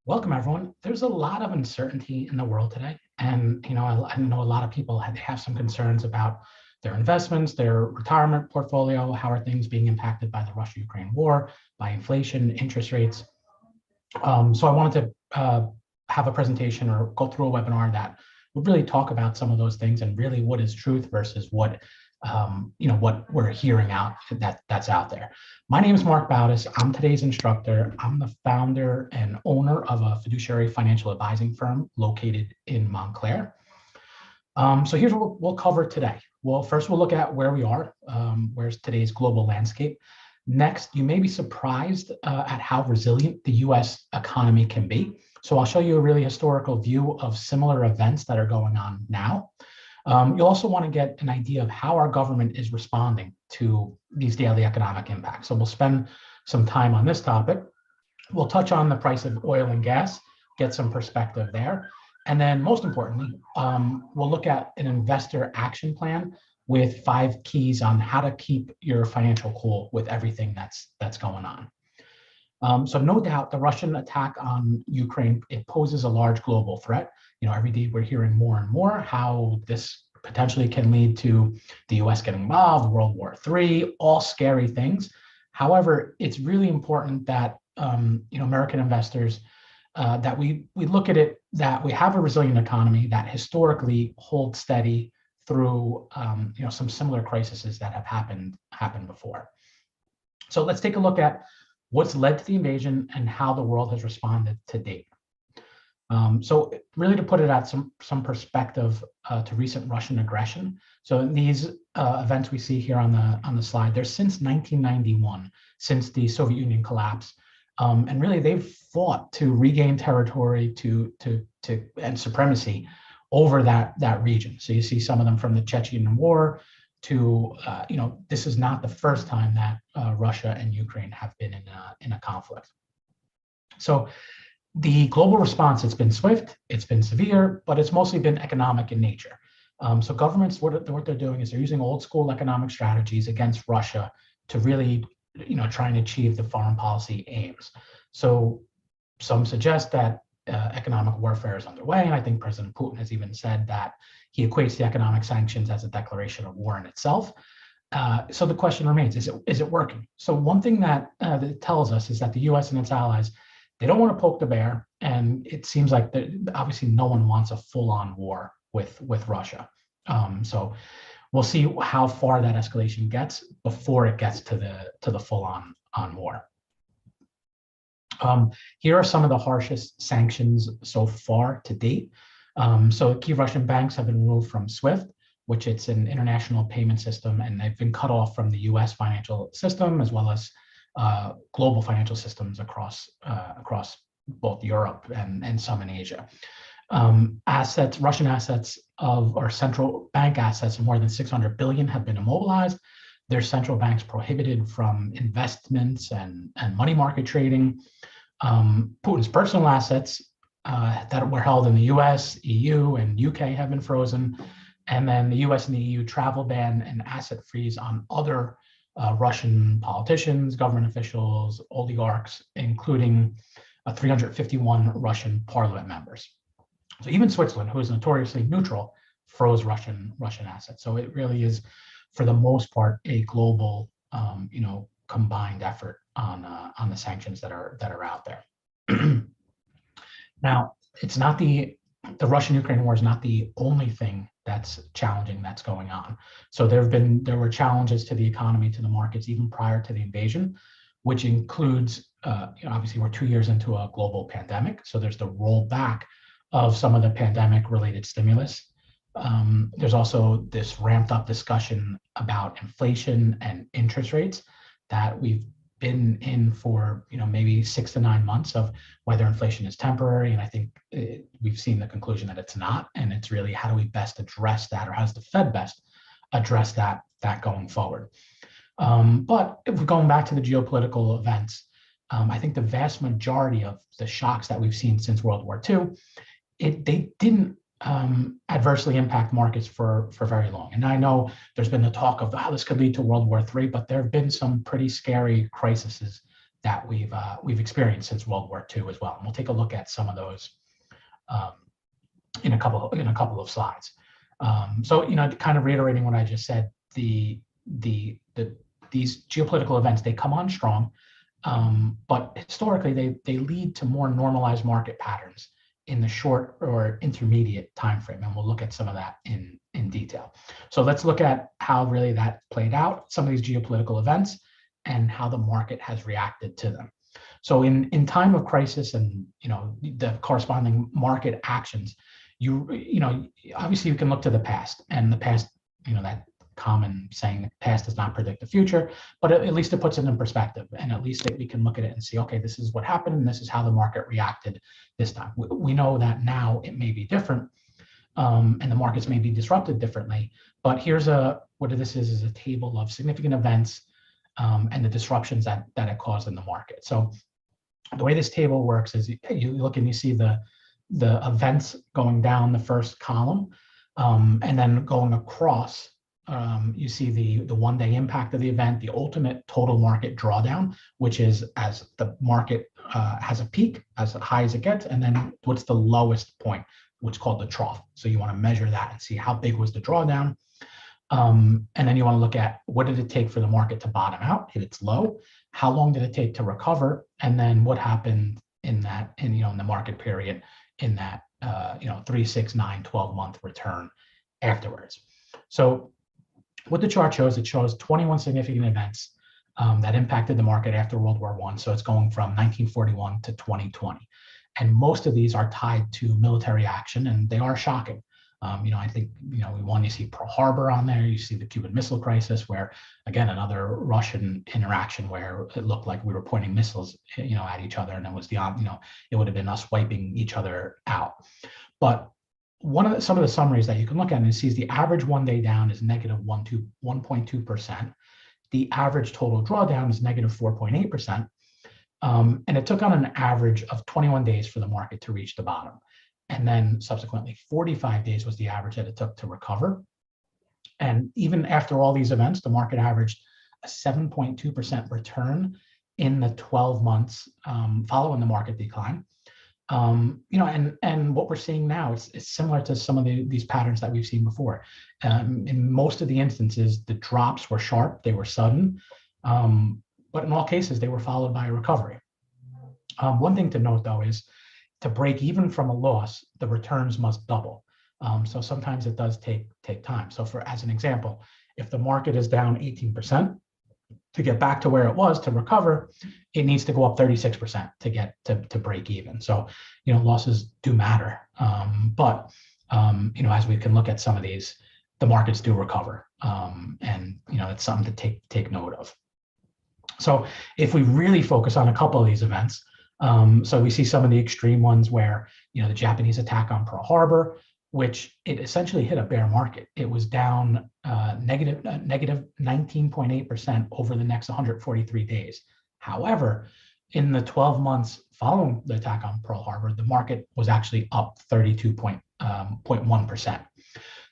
Welcome, everyone. There's a lot of uncertainty in the world today. And, I know a lot of people have some concerns about their investments, their retirement portfolio. How are things being impacted by the Russia-Ukraine war, by inflation, interest rates? So I wanted to have a presentation or go through a webinar that would really talk about some of those things and really what is truth versus what what we're hearing that's out there. My name is Marc Bautis. I'm today's instructor. I'm the founder and owner of a fiduciary financial advising firm located in Montclair. So here's what we'll cover today. Well, first we'll look at where we are, where's today's global landscape. Next, you may be surprised at how resilient the US economy can be. So I'll show you a really historical view of similar events that are going on now. You'll also want to get an idea of how our government is responding to these daily economic impacts. So we'll spend some time on this topic. We'll touch on the price of oil and gas, get some perspective there. And then most importantly, we'll look at an investor action plan with 5 keys on how to keep your financial cool with everything that's going on. So no doubt the Russian attack on Ukraine, it poses a large global threat. Every day we're hearing more and more how this potentially can lead to the US getting involved, World War III, all scary things. However, it's really important that American investors, that we look at it, that we have a resilient economy that historically holds steady through some similar crises that have happened before. So let's take a look at what's led to the invasion and how the world has responded to date. So really to put it at some perspective to recent Russian aggression. So these events we see here on the slide, they're since 1991, since the Soviet Union collapse. And really they've fought to regain territory and supremacy over that region. So you see some of them from the Chechen War to, this is not the first time that Russia and Ukraine have been in a conflict. So the global response, it's been swift, it's been severe, but it's mostly been economic in nature. So governments, what they're doing is they're using old school economic strategies against Russia to really, try and achieve the foreign policy aims. So some suggest that economic warfare is underway, and I think President Putin has even said that he equates the economic sanctions as a declaration of war in itself. So the question remains, is it working? So one thing that it tells us is that the US and its allies, they don't want to poke the bear, and it seems like obviously no one wants a full-on war with Russia. So we'll see how far that escalation gets before it gets to the full-on war. Here are some of the harshest sanctions so far to date. So key Russian banks have been removed from SWIFT, which it's an international payment system, and they've been cut off from the US financial system as well as global financial systems across both Europe and some in Asia. Russian assets or central bank assets of more than 600 billion have been immobilized. Their central banks prohibited from investments and money market trading. Putin's personal assets that were held in the US, EU, and UK have been frozen. And then the US and the EU travel ban and asset freeze on other Russian politicians, government officials, oligarchs, including 351 Russian parliament members. So even Switzerland, who is notoriously neutral, froze Russian assets. So it really is, for the most part, a global, combined effort on the sanctions that are out there. Now, it's not the Russian-Ukraine war is not the only thing that's challenging that's going on. So there were challenges to the economy, to the markets, even prior to the invasion, which includes, obviously we're 2 years into a global pandemic. So there's the rollback of some of the pandemic-related stimulus. There's also this ramped up discussion about inflation and interest rates that we've been in for maybe 6 to 9 months of whether inflation is temporary, and I think we've seen the conclusion that it's not, and it's really how do we best address that, or how does the Fed best address that going forward. But if we're going back to the geopolitical events, I think the vast majority of the shocks that we've seen since World War II, they didn't adversely impact markets for very long. And I know there's been the talk of how this could lead to World War III, but there have been some pretty scary crises that we've experienced since World War II as well. And we'll take a look at some of those in a couple of slides. So, kind of reiterating what I just said, these geopolitical events, they come on strong, but historically they lead to more normalized market patterns in the short or intermediate time frame, and we'll look at some of that in detail. So let's look at how really that played out, some of these geopolitical events, and how the market has reacted to them. So in time of crisis and the corresponding market actions, obviously you can look to the past, and the past, that common saying, the past does not predict the future, but at least it puts it in perspective, and at least we can look at it and see, okay, this is what happened, and this is how the market reacted this time. We know that now it may be different, and the markets may be disrupted differently, but here's what this is a table of significant events and the disruptions that it caused in the market. So the way this table works is you look and you see the events going down the first column, and then going across, you see the one-day impact of the event, the ultimate total market drawdown, which is as the market has a peak, as high as it gets, and then what's the lowest point, which is called the trough. So you want to measure that and see how big was the drawdown. And then you want to look at what did it take for the market to bottom out, hit its low, how long did it take to recover, and then what happened in the market period in that 3, 6, 9, 12-month return afterwards. So what the chart shows, it shows 21 significant events that impacted the market after World War I. So it's going from 1941 to 2020. And most of these are tied to military action, and they are shocking. I think, you see Pearl Harbor on there, you see the Cuban Missile Crisis, where, again, another Russian interaction where it looked like we were pointing missiles, at each other, and it was it would have been us wiping each other out. But some of the summaries that you can look at, and it sees the average one-day down is negative 1.2%. The average total drawdown is negative 4.8%. And it took on an average of 21 days for the market to reach the bottom. And then subsequently 45 days was the average that it took to recover. And even after all these events, the market averaged a 7.2% return in the 12 months following the market decline. And what we're seeing now, it's similar to some of these patterns that we've seen before. In most of the instances, the drops were sharp, they were sudden, but in all cases, they were followed by a recovery. One thing to note, though, is to break even from a loss, the returns must double. So sometimes it does take time. So as an example, if the market is down 18%, to get back to where it was to recover, it needs to go up 36% to get to break even. So, losses do matter. But as we can look at some of these, the markets do recover. And, it's something to take note of. So if we really focus on a couple of these events, so we see some of the extreme ones where, the Japanese attack on Pearl Harbor, which it essentially hit a bear market. It was down negative 19.8% over the next 143 days. However, in the 12 months following the attack on Pearl Harbor, the market was actually up 32.1%.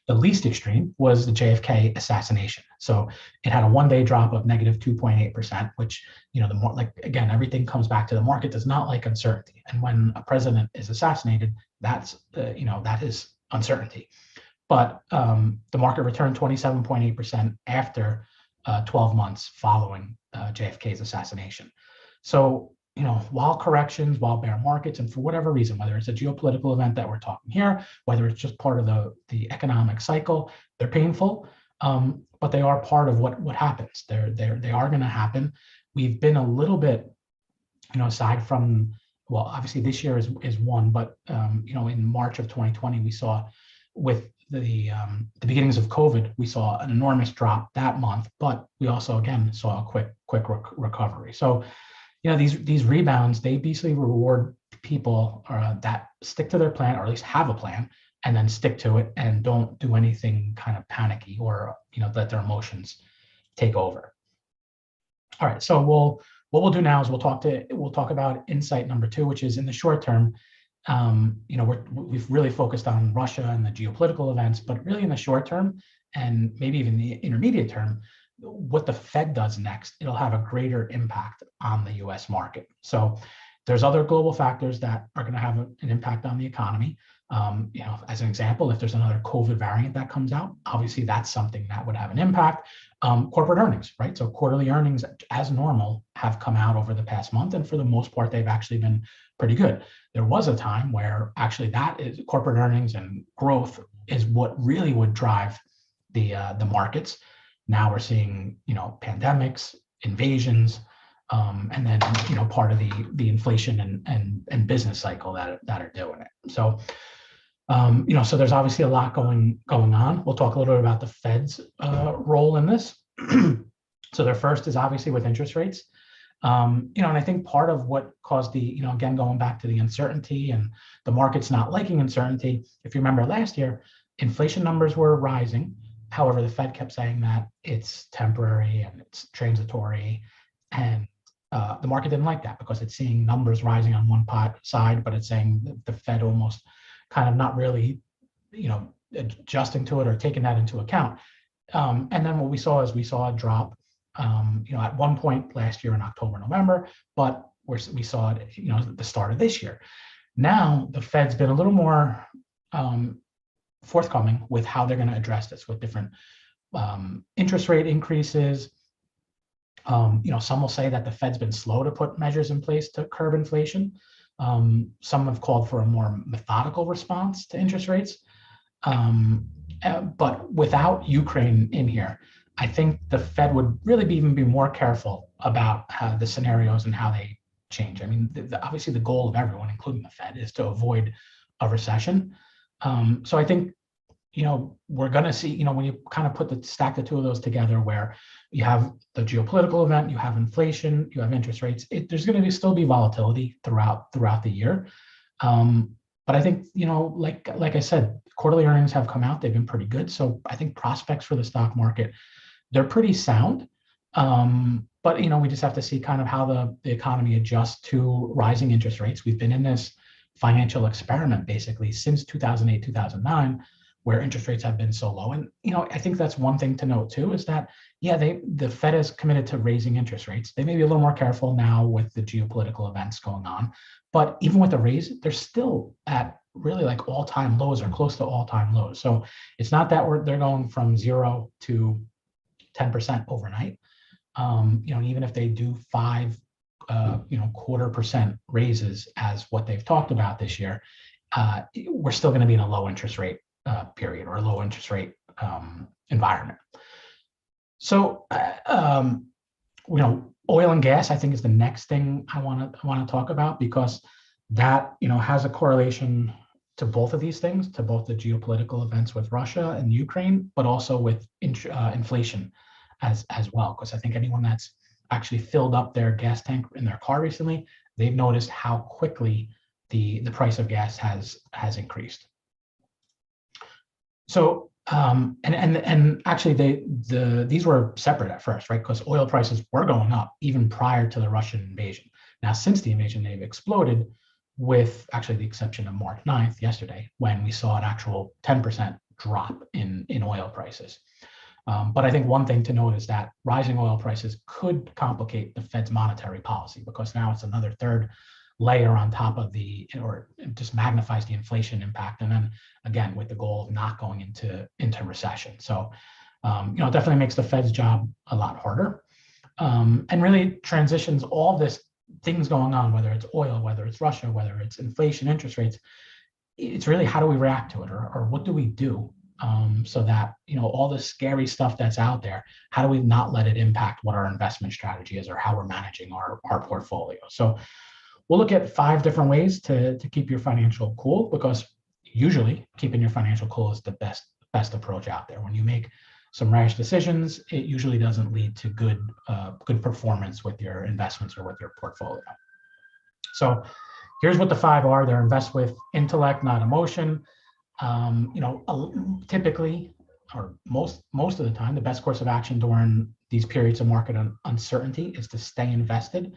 The least extreme was the JFK assassination. So it had a one-day drop of negative 2.8%, which, the more, again, everything comes back to the market does not like uncertainty. And when a president is assassinated, that is uncertainty. But the market returned 27.8% after 12 months following JFK's assassination. So, while corrections, while bear markets, and for whatever reason, whether it's a geopolitical event that we're talking here, whether it's just part of the economic cycle, they're painful, but they are part of what happens. They are going to happen. We've been a little bit, aside from, well, obviously this year is one, but in March of 2020, we saw with the beginnings of COVID, we saw an enormous drop that month, but we also again saw a quick recovery. So, these rebounds, they basically reward people that stick to their plan, or at least have a plan, and then stick to it and don't do anything kind of panicky or let their emotions take over. All right, so what we'll do now is we'll talk about insight number 2, which is in the short term. We've really focused on Russia and the geopolitical events, but really in the short term and maybe even the intermediate term, what the Fed does next, it'll have a greater impact on the US market. So there's other global factors that are going to have an impact on the economy. As an example, if there's another COVID variant that comes out, obviously that's something that would have an impact. Corporate earnings, right? So quarterly earnings, as normal, have come out over the past month, and for the most part, they've actually been pretty good. There was a time where actually that is corporate earnings and growth is what really would drive the markets. Now we're seeing, pandemics, invasions, and then, part of the inflation and business cycle that are doing it. So, so there's obviously a lot going on. We'll talk a little bit about the Fed's role in this. So their first is obviously with interest rates. And I think part of what caused the, again, going back to the uncertainty and the markets not liking uncertainty, if you remember last year, inflation numbers were rising. However, the Fed kept saying that it's temporary and it's transitory, and the market didn't like that because it's seeing numbers rising on one side, but it's saying that the Fed almost kind of not really, adjusting to it or taking that into account. And then what we saw is a drop, at one point last year in October, November, but we saw it, at the start of this year. Now the Fed's been a little more forthcoming with how they're going to address this with different interest rate increases. Some will say that the Fed's been slow to put measures in place to curb inflation. Some have called for a more methodical response to interest rates. But without Ukraine in here, I think the Fed would really even be more careful about the scenarios and how they change. I mean, obviously the goal of everyone, including the Fed, is to avoid a recession. So I think, we're going to see, when you kind of stack the two of those together, where you have the geopolitical event, you have inflation, you have interest rates, there's going to still be volatility throughout the year. But I think, like I said, quarterly earnings have come out. They've been pretty good. So I think prospects for the stock market, they're pretty sound. But, we just have to see kind of how the economy adjusts to rising interest rates. We've been in this financial experiment basically since 2008, 2009, where interest rates have been so low. And, I think that's one thing to note too, is that, the Fed is committed to raising interest rates. They may be a little more careful now with the geopolitical events going on, but even with the raise, they're still at really like all-time lows or close to all-time lows. So it's not that they're going from 0 to 10% overnight. Even if they do 5 quarter% raises as what they've talked about this year, we're still going to be in a low interest rate period or a low interest rate environment. So, oil and gas, I think, is the next thing I want to talk about, because that, has a correlation to both of these things, to both the geopolitical events with Russia and Ukraine, but also with inflation as well. Because I think anyone that's actually filled up their gas tank in their car recently, they've noticed how quickly the price of gas has increased. So, and actually these were separate at first, right? Because oil prices were going up even prior to the Russian invasion. Now, since the invasion, they've exploded, with actually the exception of March 9th, yesterday, when we saw an actual 10% drop in oil prices. But I think one thing to note is that rising oil prices could complicate the Fed's monetary policy, because now it's another third layer on top of or just magnifies the inflation impact. And then again, with the goal of not going into recession. So, it definitely makes the Fed's job a lot harder, and really transitions all this things going on, whether it's oil, whether it's Russia, whether it's inflation, interest rates. It's really, how do we react to it, or what do we do? So that, all the scary stuff that's out there, how do we not let it impact what our investment strategy is or how we're managing our portfolio? So we'll look at 5 different ways to keep your financial cool, because usually keeping your financial cool is the best approach out there. When you make some rash decisions, it usually doesn't lead to good performance with your investments or with your portfolio. So here's what the 5 are. They're: invest with intellect, not emotion. Typically, or most of the time, the best course of action during these periods of market uncertainty is to stay invested.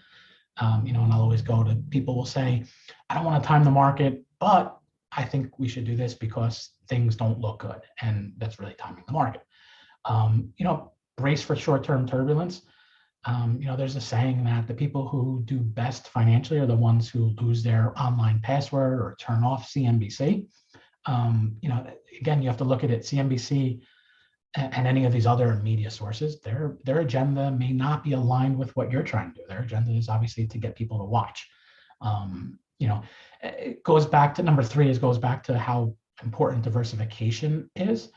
And I'll always go to people will say, I don't want to time the market, but I think we should do this because things don't look good. And that's really timing the market. brace for short-term turbulence. There's a saying that the people who do best financially are the ones who lose their online password or turn off CNBC. Again, you have to look at it. CNBC and any of these other media sources, their agenda may not be aligned with what you're trying to do. Their agenda is obviously to get people to watch. It goes back to number 3. It goes back to how important diversification is.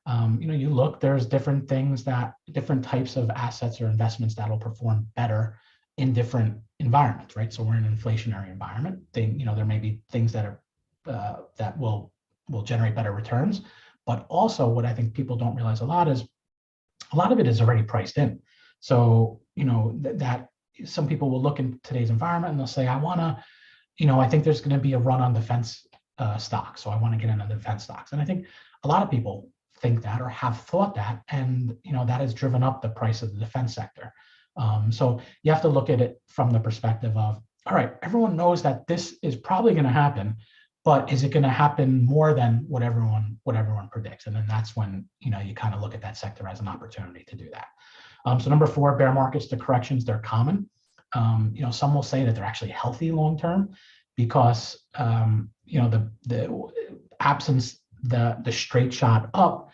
You look, there's different types of assets or investments that'll perform better in different environments, right? So we're in an inflationary environment. There may be things that will generate better returns, but also what I think people don't realize a lot is a lot of it is already priced in. So that some people will look in today's environment and they'll say, I think there's going to be a run on defense stocks, so I want to get into defense stocks. And I think a lot of people think that or have thought that, and that has driven up the price of the defense sector. So you have to look at it from the perspective of, all right, everyone knows that this is probably going to happen, but is it going to happen more than what everyone predicts? And then that's when you kind of look at that sector as an opportunity to do that. So number 4, bear markets to corrections, they're common. Some will say that they're actually healthy long term because the absence, the straight shot up.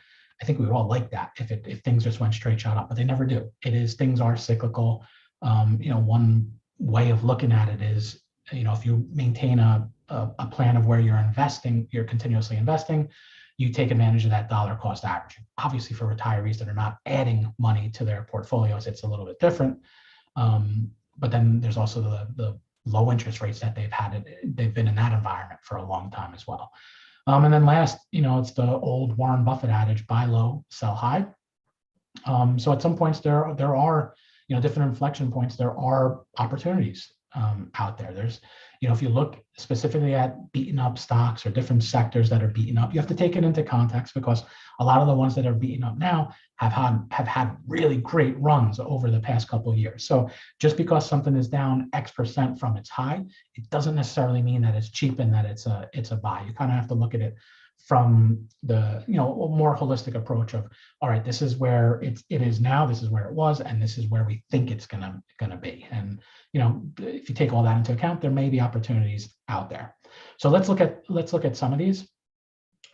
I think we would all like that if things just went straight shot up, but they never do. Things are cyclical. One way of looking at it is, if you maintain a plan of where you're investing, you're continuously investing, you take advantage of that dollar cost averaging. Obviously, for retirees that are not adding money to their portfolios, it's a little bit different. But then there's also the low interest rates that they've been in that environment for a long time as well. And then last, it's the old Warren Buffett adage, buy low, sell high. So at some points there are, different inflection points, there are opportunities out there. There's, if you look specifically at beaten up stocks or different sectors that are beaten up, you have to take it into context because a lot of the ones that are beaten up now have had really great runs over the past couple of years. So just because something is down X% from its high, it doesn't necessarily mean that it's cheap and that it's a buy. You kind of have to look at it from the more holistic approach of, all right, this is where it is now, this is where it was, and this is where we think it's gonna be. And if you take all that into account, there may be opportunities out there. So let's look at some of these.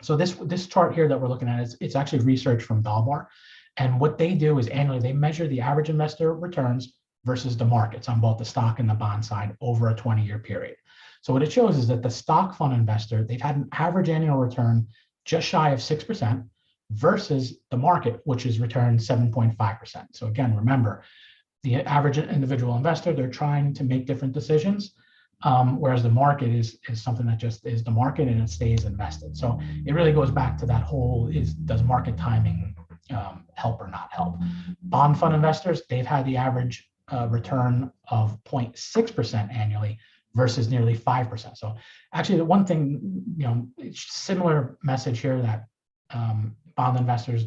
So this chart here that we're looking at it's actually research from Dalbar, and what they do is annually they measure the average investor returns versus the markets on both the stock and the bond side over a 20-year period. So what it shows is that the stock fund investor, they've had an average annual return just shy of 6% versus the market, which is returned 7.5%. So again, remember, the average individual investor, they're trying to make different decisions, whereas the market is something that just is the market and it stays invested. So it really goes back to that whole does market timing help or not help? Bond fund investors, they've had the average return of 0.6% annually versus nearly 5%. So actually the one thing, similar message here that bond investors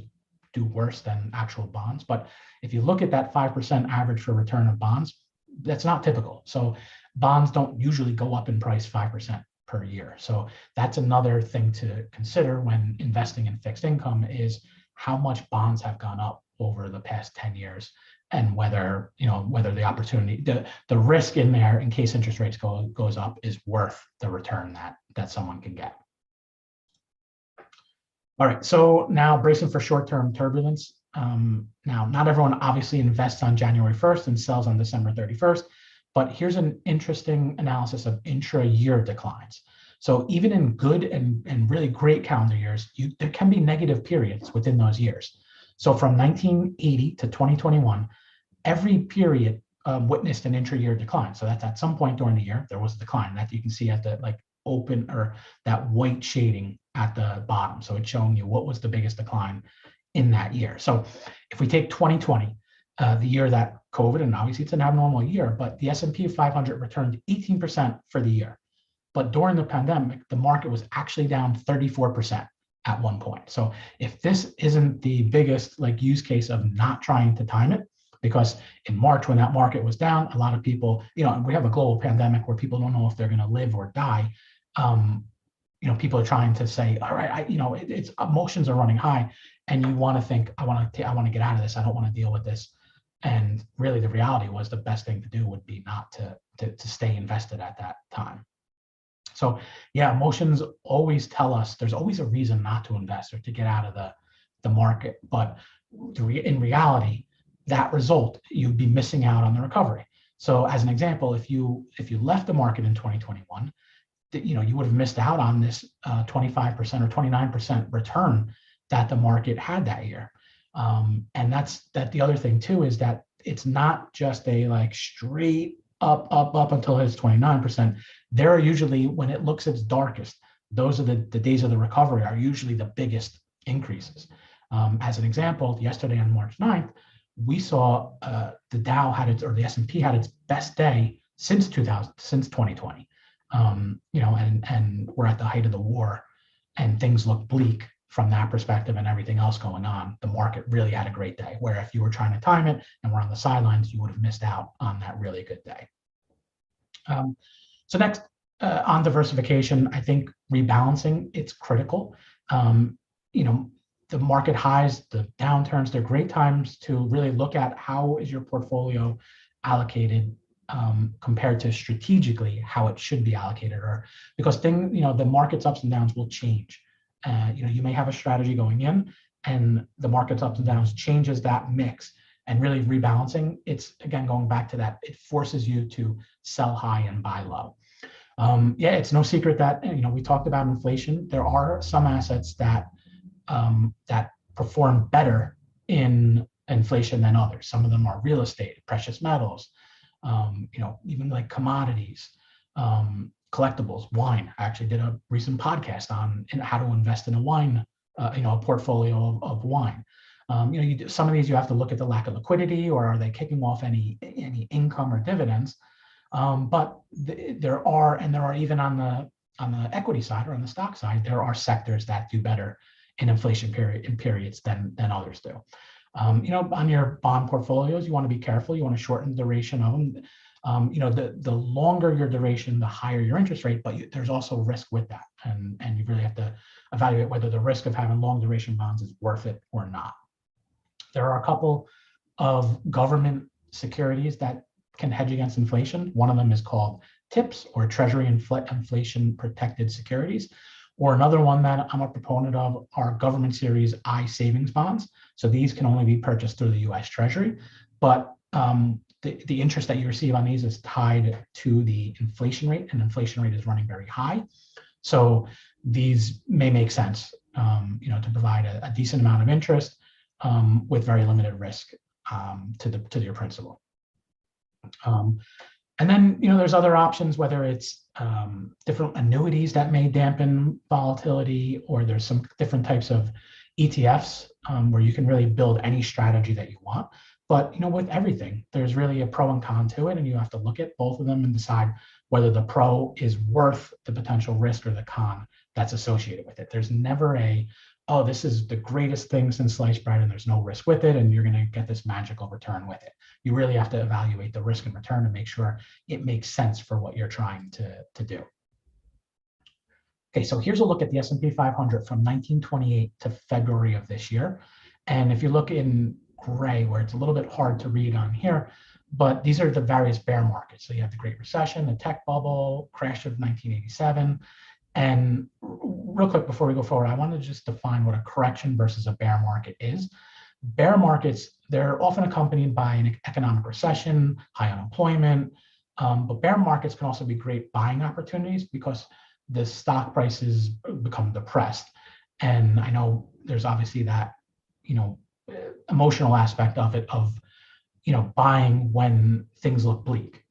do worse than actual bonds. But if you look at that 5% average for return of bonds, that's not typical. So bonds don't usually go up in price 5% per year. So that's another thing to consider when investing in fixed income is how much bonds have gone up over the past 10 years and whether the opportunity, the risk in there in case interest rates goes up is worth the return that someone can get. All right, so now bracing for short-term turbulence. Now, not everyone obviously invests on January 1st and sells on December 31st, but here's an interesting analysis of intra-year declines. So even in good and really great calendar years, there can be negative periods within those years. So from 1980 to 2021, every period witnessed an intra-year decline. So that's at some point during the year, there was a decline that you can see at the open or that white shading at the bottom. So it's showing you what was the biggest decline in that year. So if we take 2020, the year that COVID, and obviously it's an abnormal year, but the S&P 500 returned 18% for the year. But during the pandemic, the market was actually down 34% at one point. So if this isn't the biggest use case of not trying to time it, because in March when that market was down, a lot of people, we have a global pandemic where people don't know if they're going to live or die. people are trying to say, all right, it's emotions are running high, and you want to think, I want to get out of this. I don't want to deal with this. And really, the reality was the best thing to do would be not to stay invested at that time. So yeah, emotions always tell us there's always a reason not to invest or to get out of the market. But in reality, that result, you'd be missing out on the recovery. So as an example, if you left the market in 2021, you would have missed out on this 25% or 29% return that the market had that year. And that's the other thing too, is that it's not just a like straight up until it's 29%. There are usually, when it looks its darkest, those are the days of the recovery are usually the biggest increases. As an example, yesterday on March 9th, we saw the Dow or the S&P had its best day since 2020. And we're at the height of the war, and things look bleak from that perspective and everything else going on. The market really had a great day, where if you were trying to time it and were on the sidelines, you would have missed out on that really good day. So next, on diversification, I think rebalancing, it's critical. The market highs, the downturns, they're great times to really look at how is your portfolio allocated compared to strategically how it should be allocated, or because the market's ups and downs will change. You may have a strategy going in, and the market's ups and downs changes that mix. And really rebalancing, it's again going back to that. It forces you to sell high and buy low. It's no secret that we talked about inflation. There are some assets that perform better in inflation than others. Some of them are real estate, precious metals, even like commodities, collectibles, wine. I actually did a recent podcast on how to invest in a wine, a portfolio of wine. Some of these you have to look at the lack of liquidity, or are they kicking off any income or dividends? But there are even on the equity side or on the stock side, there are sectors that do better in inflation periods than others do. On your bond portfolios, you want to be careful. You want to shorten the duration of them. The longer your duration, the higher your interest rate, but there's also risk with that. And you really have to evaluate whether the risk of having long duration bonds is worth it or not. There are a couple of government securities that can hedge against inflation. One of them is called TIPS, or Treasury Inflation Protected Securities. Or another one that I'm a proponent of are government series I savings bonds. So these can only be purchased through the US Treasury, but the interest that you receive on these is tied to the inflation rate, and inflation rate is running very high. So these may make sense, to provide a decent amount of interest with very limited risk to your principal. And then, there's other options, whether it's different annuities that may dampen volatility, or there's some different types of ETFs where you can really build any strategy that you want. But, with everything, there's really a pro and con to it, and you have to look at both of them and decide whether the pro is worth the potential risk or the con that's associated with it. There's never this is the greatest thing since sliced bread and there's no risk with it, and you're going to get this magical return with it. You really have to evaluate the risk and return to make sure it makes sense for what you're trying to do. Okay, so here's a look at the S&P 500 from 1928 to February of this year. And if you look in gray, where it's a little bit hard to read on here, but these are the various bear markets. So you have the Great Recession, the tech bubble, crash of 1987. And real quick before we go forward, I want to just define what a correction versus a bear market is. Bear markets, they're often accompanied by an economic recession, high unemployment, but bear markets can also be great buying opportunities because the stock prices become depressed. And I know there's obviously that, emotional aspect of it, of, buying when things look bleak.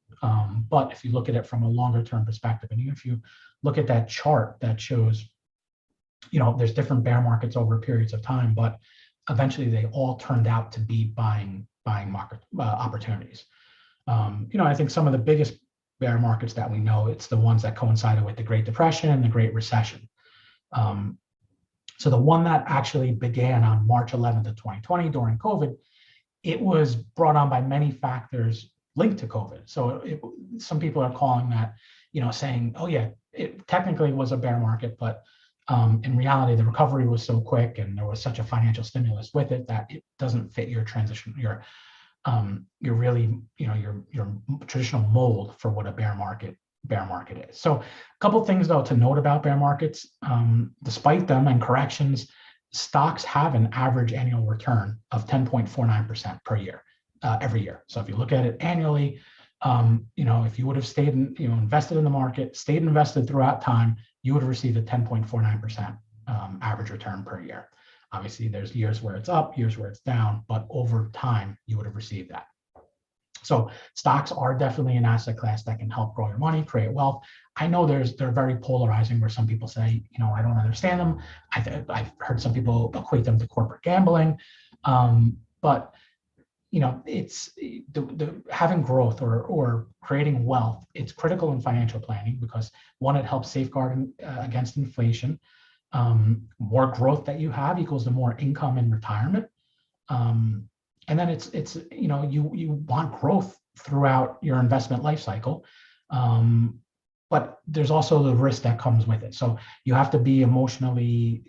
But if you look at it from a longer term perspective, and even if you look at that chart that shows, there's different bear markets over periods of time, but eventually they all turned out to be buying market opportunities. I think some of the biggest bear markets that we know, it's the ones that coincided with the Great Depression and the Great Recession. So the one that actually began on March 11th of 2020 during COVID, it was brought on by many factors linked to COVID. So some people are calling that, saying, oh yeah, technically was a bear market, but in reality, the recovery was so quick and there was such a financial stimulus with it that it doesn't fit your transition, your really, your traditional mold for what a bear market is. So a couple things though to note about bear markets, despite them and corrections, stocks have an average annual return of 10.49% per year, every year. So if you look at it annually, if you would have stayed invested in the market, stayed invested throughout time, you would have received a 10.49% average return per year. Obviously, there's years where it's up, years where it's down, but over time, you would have received that. So stocks are definitely an asset class that can help grow your money, create wealth. I know they're very polarizing where some people say, I don't understand them. I've heard some people equate them to corporate gambling. But it's having growth or creating wealth. It's critical in financial planning because one, it helps safeguard against inflation. More growth that you have equals the more income in retirement. And then it's you want growth throughout your investment life cycle. But there's also the risk that comes with it. So you have to be emotionally,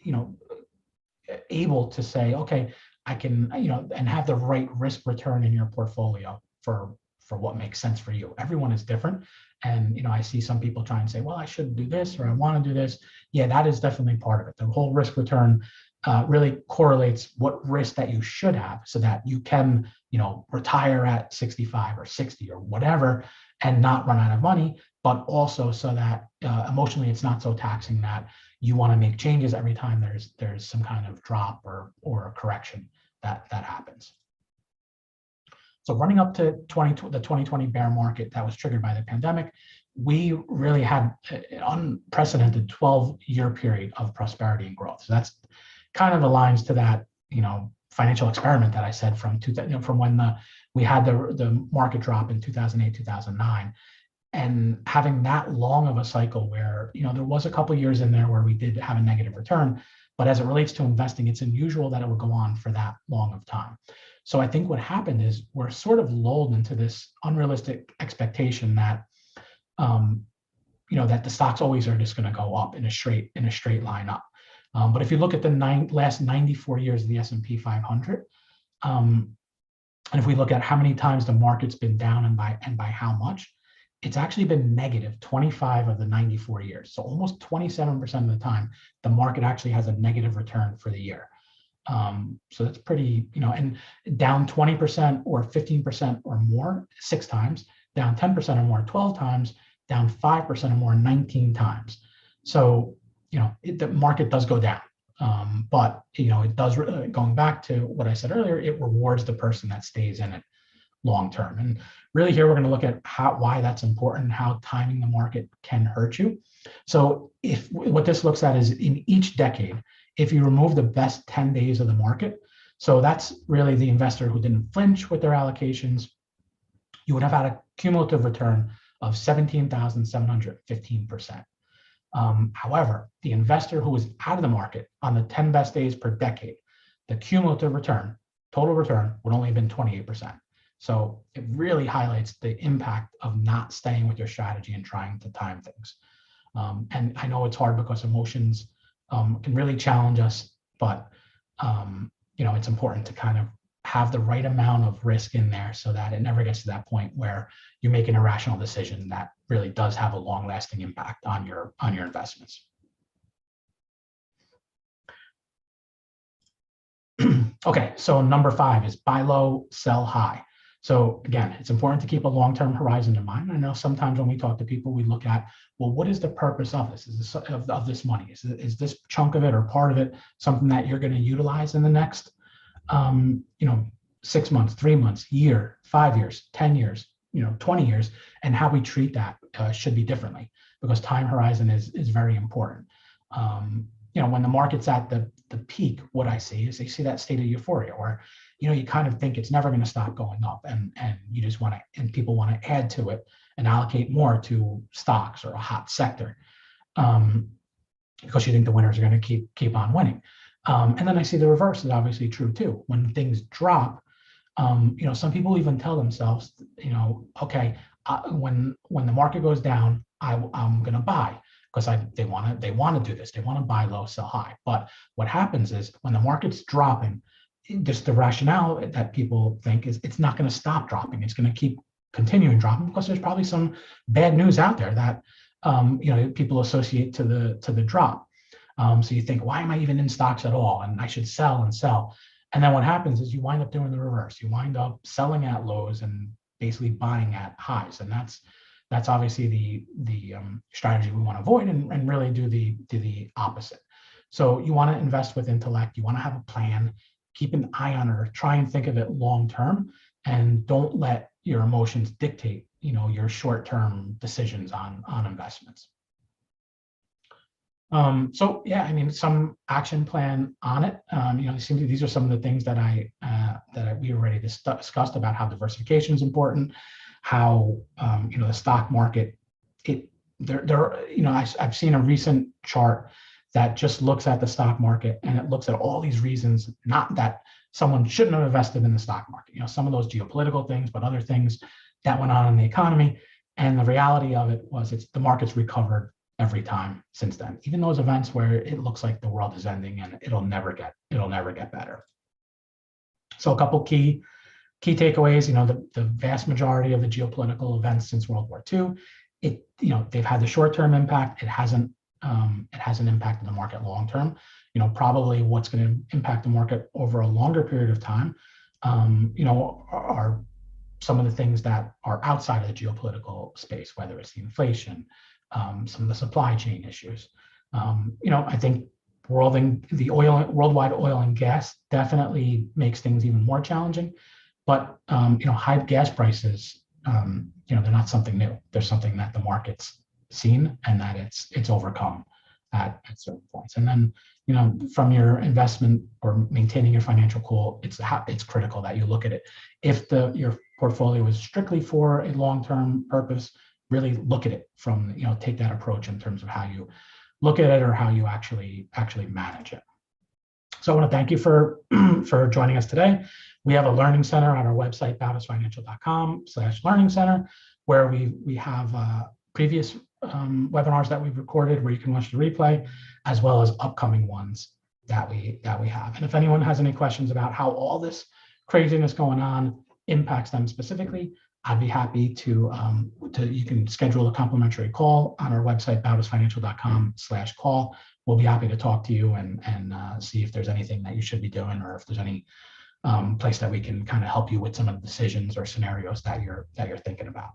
able to say, okay, I can, and have the right risk return in your portfolio for what makes sense for you. Everyone is different. And, I see some people try and say, well, I should do this, or I want to do this. Yeah, that is definitely part of it. The whole risk return really correlates what risk that you should have so that you can, retire at 65 or 60 or whatever and not run out of money, but also so that emotionally it's not so taxing that you want to make changes every time there's some kind of drop or a correction that happens. So running up to the 2020 bear market that was triggered by the pandemic, we really had an unprecedented 12-year period of prosperity and growth. So that's kind of aligns to that, financial experiment that I said from when we had the market drop in 2008, 2009. And having that long of a cycle where, there was a couple of years in there where we did have a negative return, but as it relates to investing, it's unusual that it would go on for that long of time. So I think what happened is we're sort of lulled into this unrealistic expectation that, that the stocks always are just going to go up in a straight line up. But if you look at the last 94 years of the S&P 500, and if we look at how many times the market's been down and by how much, it's actually been negative 25 of the 94 years. So almost 27% of the time, the market actually has a negative return for the year. So that's pretty, and down 20% or 15% or more, 6 times, down 10% or more, 12 times, down 5% or more, 19 times. So, the market does go down. But, it does, going back to what I said earlier, it rewards the person that stays in it long term. And really here, we're going to look at why that's important, how timing the market can hurt you. So what this looks at is in each decade, if you remove the best 10 days of the market, so that's really the investor who didn't flinch with their allocations, you would have had a cumulative return of 17,715%. However, the investor who was out of the market on the 10 best days per decade, the cumulative return, total return, would only have been 28%. So it really highlights the impact of not staying with your strategy and trying to time things. And I know it's hard because emotions can really challenge us, but it's important to kind of have the right amount of risk in there so that it never gets to that point where you make an irrational decision that really does have a long-lasting impact on your investments. Okay, so number 5 is buy low, sell high. So again, it's important to keep a long-term horizon in mind. I know sometimes when we talk to people, we look at, well, what is the purpose of this? Is this of this money? Is this chunk of it or part of it something that you're going to utilize in the next 6 months, 3 months, year, 5 years, 10 years, 20 years, and how we treat that should be differently because time horizon is very important. When the market's at the peak, what I see is I see that state of euphoria where, you kind of think it's never going to stop going up and you just want to, and people want to add to it and allocate more to stocks or a hot sector because you think the winners are going to keep on winning. And then I see the reverse is obviously true too. When things drop, some people even tell themselves, okay, when the market goes down, I'm going to buy. because they want to do this. They want to buy low, sell high. But what happens is when the market's dropping, just the rationale that people think is it's not going to stop dropping. It's going to keep continuing dropping because there's probably some bad news out there that people associate to the drop. So you think, why am I even in stocks at all? And I should sell and sell. And then what happens is you wind up doing the reverse. You wind up selling at lows and basically buying at highs. And that's obviously the strategy we want to avoid and really do the opposite. So you want to invest with intellect. You want to have a plan. Keep an eye on it, or try and think of it long term, and don't let your emotions dictate your short-term decisions on investments. So yeah, I mean, some action plan on it. These are some of the things that we already discussed about how diversification is important, how the stock market. I've seen a recent chart that just looks at the stock market and it looks at all these reasons, not that someone shouldn't have invested in the stock market. Some of those geopolitical things, but other things that went on in the economy. And the reality of it was the market's recovered every time since then, even those events where it looks like the world is ending and it'll never get better. So a couple key takeaways, the vast majority of the geopolitical events since World War II, they've had the short-term impact. It hasn't impacted the market long-term. Probably what's going to impact the market over a longer period of time, are some of the things that are outside of the geopolitical space, whether it's the inflation, some of the supply chain issues. I think worldwide oil and gas definitely makes things even more challenging. But high gas prices, they're not something new. They're something that the market's seen and that it's overcome at certain points. And then from your investment or maintaining your financial cool, it's critical that you look at it. If your portfolio is strictly for a long-term purpose, really look at it from take that approach in terms of how you look at it or how you actually manage it. So I want to thank you for joining us today. We have a learning center on our website, bautisfinancial.com/learning center, where we have previous webinars that we've recorded where you can watch the replay, as well as upcoming ones that we have. And if anyone has any questions about how all this craziness going on impacts them specifically, I'd be happy to you can schedule a complimentary call on our website, bautisfinancial.com/call. We'll be happy to talk to you and see if there's anything that you should be doing, or if there's any place that we can kind of help you with some of the decisions or scenarios that you're thinking about.